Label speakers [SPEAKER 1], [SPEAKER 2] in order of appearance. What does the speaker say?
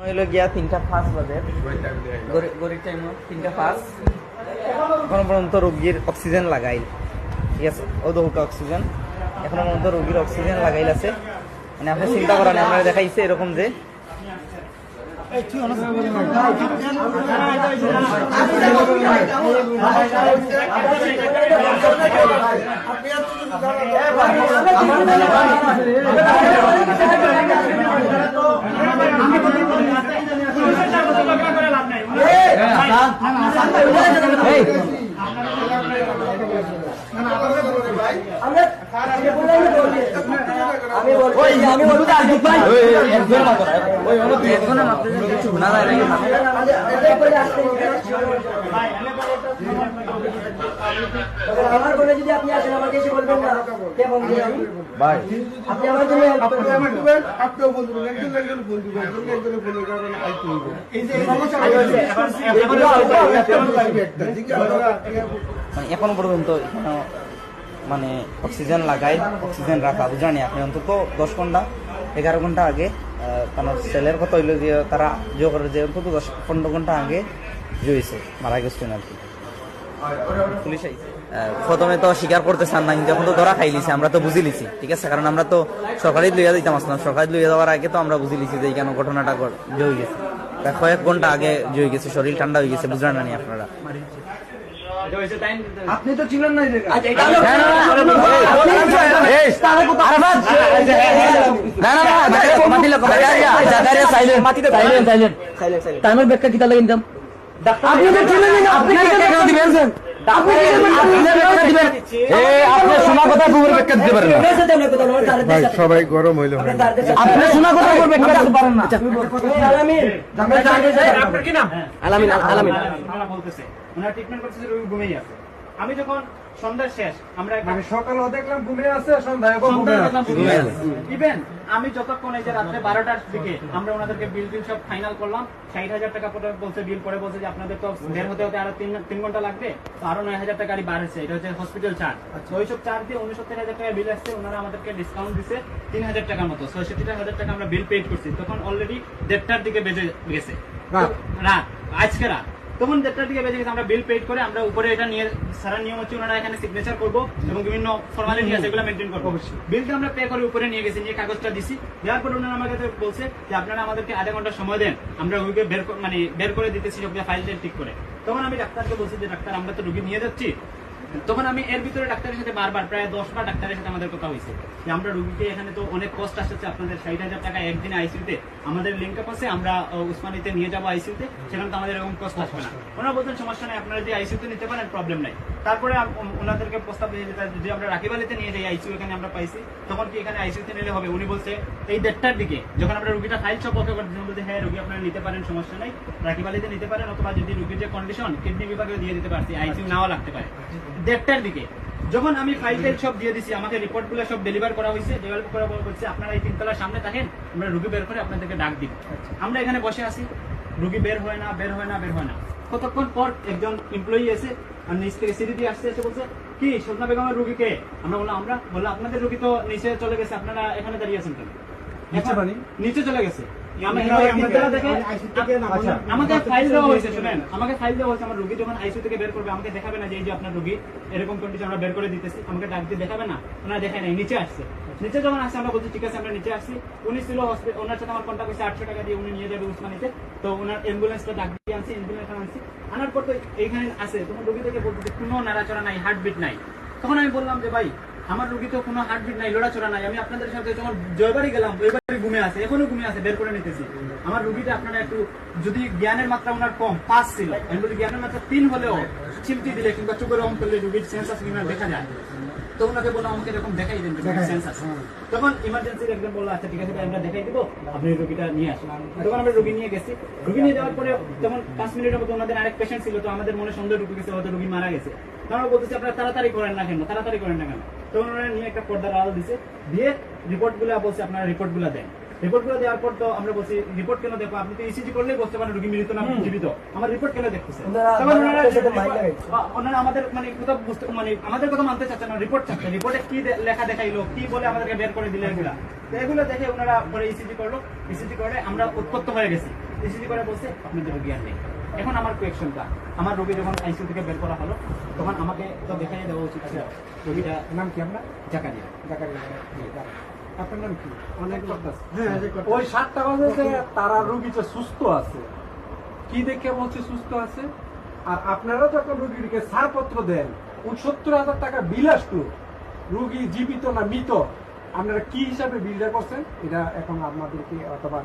[SPEAKER 1] হইলো গিয়া 3:05 বাজে, গরিব টাইম 3:05। এখন পর্যন্ত রোগীর অক্সিজেন লাগাইল, ঠিক আছে, অদহুকা অক্সিজেন এখনো পর্যন্ত রোগীর অক্সিজেন লাগাইল আছে। মানে আপনি চিন্তা করেন, আমরা দেখাইছে এরকম যে
[SPEAKER 2] আমার বলে যদি আপনি আসেন আমাকে এসে বলবেন না কেমন ভাই আপনি আমার জন্য আপনিও বলবেন একজন বলবেন এই যে
[SPEAKER 1] এখনো পর্যন্ত মানে অক্সিজেন লাগাই, অক্সিজেন রাখা বুঝানি আপনি অন্তত 10 ঘন্টা 11 ঘন্টা আগে তার সেলের কথা হইলো যে তারা জো করে যে অন্তত 10-15 ঘন্টা আগে জয়েছে মারা গেছেন আর কি। পুলিশ প্রথমে তো স্বীকার করতে চান না, কিন্তু এখন তো ধরা খাইলিছে, আমরা তো বুঝি লিছি, ঠিক আছে, কারণ আমরা তো সরকারি লইয়া দিতাম আসলাম, সরকারি লইয়া দেওয়ার আগে তো আমরা বুঝি লিছি যে কেন ঘটনাটা জয় গেছে, কয়েক ঘন্টা আগে জয় গেছে, শরীর ঠান্ডা হয়ে গেছে, বুঝলেন না আপনারা।
[SPEAKER 2] আপনি তো ছিলেন না
[SPEAKER 3] টাইমের ব্যাখ্যা কিতা লাগে নিতাম
[SPEAKER 2] আপনি তো ছিলেন না, আপনি দিবেন
[SPEAKER 4] সবাই গরম হইল,
[SPEAKER 3] আপনি শোনা কথা ব্যাখ্যা দিতে পারেন না।
[SPEAKER 5] আপনার কি নাম?
[SPEAKER 3] আলামিন আলামিন
[SPEAKER 5] বলতেছে ওনার ট্রিটমেন্ট করতেছে, রোগী ঘুমিয়ে আছে। আমি যখন সন্ধ্যা শেষ, আমরা
[SPEAKER 4] সকালে দেখলাম ঘুমিয়ে আছে, সন্ধ্যায় ঘুমিয়ে আছে।
[SPEAKER 5] ইভেন আমি যতক্ষণ এই যে রাত্রে 12টার দিকে আমরা ওনাদেরকে বিল সব ফাইনাল করলাম, 60,000 টাকা পরে বলছে বিল, পরে বলছে যে আপনাদের তো বের হতে হতে আরো 3 ঘন্টা লাগবে, তো আরো 9,000 টাকা বার হচ্ছে, এটা হচ্ছে হসপিটাল চার্জ। ওইসব চার্জ দিয়ে 69,000 টাকা বিল আসছে, ওনারা আমাদেরকে ডিসকাউন্ট দিচ্ছে 3,000 টাকার মতো, 66,000 টাকা আমরা বিল পেড করছি। তখন অলরেডি 1:30টার দিকে বেজে গেছে রাত, আজকে রাত, তখন 1:30টার দিকে বেজে গেছে। আমরা বিল পেড করে আমরা উপরে এটা নিয়ে সারা নিয়ম হচ্ছে ওনারা এখানে সিগনেচার করবো এবং বিভিন্ন ফর্মালিটি আছে এগুলো মেনটেন করবো। বিলটা আমরা পে করে উপরে নিয়ে গেছি, নিয়ে কাগজটা দিছি, দেওয়ার পর ওনারা আমার কাছে বলছে যে আপনারা আমাদেরকে আধা ঘন্টা সময় দেন, আমরা রুগীকে বের করে দিতেছি সব ফাইল ঠিক করে। তখন আমি ডাক্তারকে বলছি যে ডাক্তার আমরা তো রুগী নিয়ে যাচ্ছি। তখন আমি এর ভিতরে ডাক্তারের সাথে বারবার প্রায় 10 বার ডাক্তারের সাথে আমাদের কথা হয়েছে যে আমরা রুগীকে এখানে তো অনেক কষ্ট আসছে, আপনাদের 60,000 টাকা একদিনে আইসিউতে আমাদের লিঙ্ক আপ আছে, আমরা উসমানিতে নিয়ে যাবো আইসিউতে, সেখানে তো আমাদের এরকম কষ্ট আসবে না। ওনারা বলতেন সমস্যা নেই, আপনারা যে আইসিউতে নিতে পারেন প্রবলেম নাই। তারপরে ওনাদেরকে প্রস্তাব দিয়ে যদি আমরা রাখিবালিতে নিয়ে যাই, আইসিউ এখানে আমরা পাইছি, তখন কি এখানে আইসিউতে নিলে হবে? উনি বলছে এই 1:30টার দিকে যখন আমরা রুগীটা ফাইল সব ওকে করতে বলতে হ্যাঁ রুগী আপনারা নিতে পারেন, সমস্যা নাই, রাখিবালিতে নিতে পারেন, অথবা যদি রুগীর যে কন্ডিশন কিডনি বিভাগে দিয়ে দিতে পারছি, আইসিউ নাও লাগতে পারে। 1:30টার দিকে যখন আমি ফাইল সব দিয়ে দিছি, আমাকে রিপোর্ট গুলো সব ডেলিভার করা হয়েছে, ডেলিভার করা বলছে আপনারা এই 3 তলার সামনে থাকেন, আমরা রুগী বের করে আপনাদেরকে ডাক দিব। আমরা এখানে বসে আছি, রুগী বের হয় না। কতক্ষণ পর একজন এমপ্লয়ি এসে আর নিচ থেকে সিডি দিয়ে আসছে, এসে বলছে কি সুলতানা বেগমের রুগীকে? আমরা বললাম আপনাদের রুগী তো নিচে চলে গেছে, আপনারা এখানে দাঁড়িয়ে আছেন কেন? নিচে চলে গেছে। আমাকে ফাইল দেওয়া হয়েছে, শুনেন, আমাকে ফাইল দেওয়া হয়েছে, আমার রুগী যখন আইসিইউ থেকে বের করবে আমাকে দেখাবে না যে এই যে আপনার রুগী এরকম কন্ডিশন আমরা বের করে দিতেছি, আমাকে ডাক দিয়ে দেখাবে না, ওনারা দেখায় নাই, নিচে আসছে। নিচে যখন আসছে আমরা বলছি ঠিক আছে আমরা নিচে আসছি। উনি ছিল ওনার সাথে আমার কন্ট্যাক্ট হয়েছে, 800 টাকা দিয়ে উনি নিয়ে যাবে উসমানিতে, তো ওনার অ্যাম্বুলেন্সটা ডাক দিয়ে আনছি, অ্যাম্বুলেন্স আনছি, আনার পর তো এইখানে আছে, তখন রুগী থেকে বলতে কোনো নাড়াচড়া নাই, হার্টবিট নাই। তখন আমি বললাম যে ভাই আমার রুগী তো কোনো হার্টবিট নাই, লড়াচড়া নাই, আমি আপনাদের সাথে যখন জয়বাড়ি গেলাম ওইবারই ঘুমিয়ে আছে, এখনো ঘুমিয়ে আছে, বের করে নিতেছি। আমার রুগীটা আপনারা একটু যদি জ্ঞানের মাত্রা ওনার কম 5 ছিল, আমি বলি জ্ঞানের মাত্রা 3 হলেও চিমটি দিলে কিংবা চোখের অম করলে রুগীর সেন্স আছে কিনা দেখা যায়, তো ওনাকে বললাম আমাকে এরকম দেখাই দেন সেন্স আছে। তখন ইমার্জেন্সির একজন বললো আচ্ছা ঠিক আছে আমরা দেখাই দিব, আপনি রুগীটা নিয়ে আসুন। তখন আমরা রুগী নিয়ে গেছি, রুগী নিয়ে যাওয়ার পরে যেমন 5 মিনিটের মতো ওনাদের আরেক পেশেন্ট ছিল, তো আমাদের মনে সন্দেহ ঢুকে গেছে হয়তো রুগী মারা গেছে। আমরা বলতেছি আপনারা তাড়াতাড়ি করেন না কেন? তখন ওনারা নিয়ে একটা পর্দার আড়াল দিছে, দিয়ে রিপোর্ট গুলা বলছে আপনারা রিপোর্ট গুলা দেন। রিপোর্ট গুলো দেওয়ার পর তো আমরা বলছি রিপোর্ট কেন দেখো, আপনি তো ইসিজি করলেই বুঝতে পারেন রোগী মৃত না জীবিত, আমার রিপোর্ট কেন দেখতেছে? ওনারা আমাদের আমাদের কথা মানতে চাচ্ছে না, রিপোর্ট চাচ্ছে, রিপোর্টে কি লেখা দেখাইলো, কি বলে আমাদেরকে বের করে দিলে, এগুলো দেখে ওনারা পরে ইসিজি করলো। ইসিজি করে আমরা উৎপত্ত হয়ে গেছি। ইসিজি করে বলছে আপনাদের রোগী আর নেই। এখন আমার কোয়েকশনটা, আমার রোগী যখন আইসিইউ থেকে বের করা হলো তখন আমাকে তো দেখাই দেওয়া উচিত ছিল রোগীটা
[SPEAKER 4] নাম কি আপনার?
[SPEAKER 5] জাকারিয়া।
[SPEAKER 4] জাকারিয়া। আপনার নাম কি? অনেক কথা আছে।
[SPEAKER 2] হ্যাঁ, যে কথা।
[SPEAKER 4] ওই 7টা বাজে যে তারা রোগীটা সুস্থ আছে, কি দেখে বলছে সুস্থ আছে? আর আপনারা যখন রোগীকে ছাড়পত্র দেন 70,000 টাকা বিল আসলো, রোগী জীবিত না মৃত, আপনারা কি হিসাবে বিলটা করছেন এটা এখন আপনাদেরকে অথবা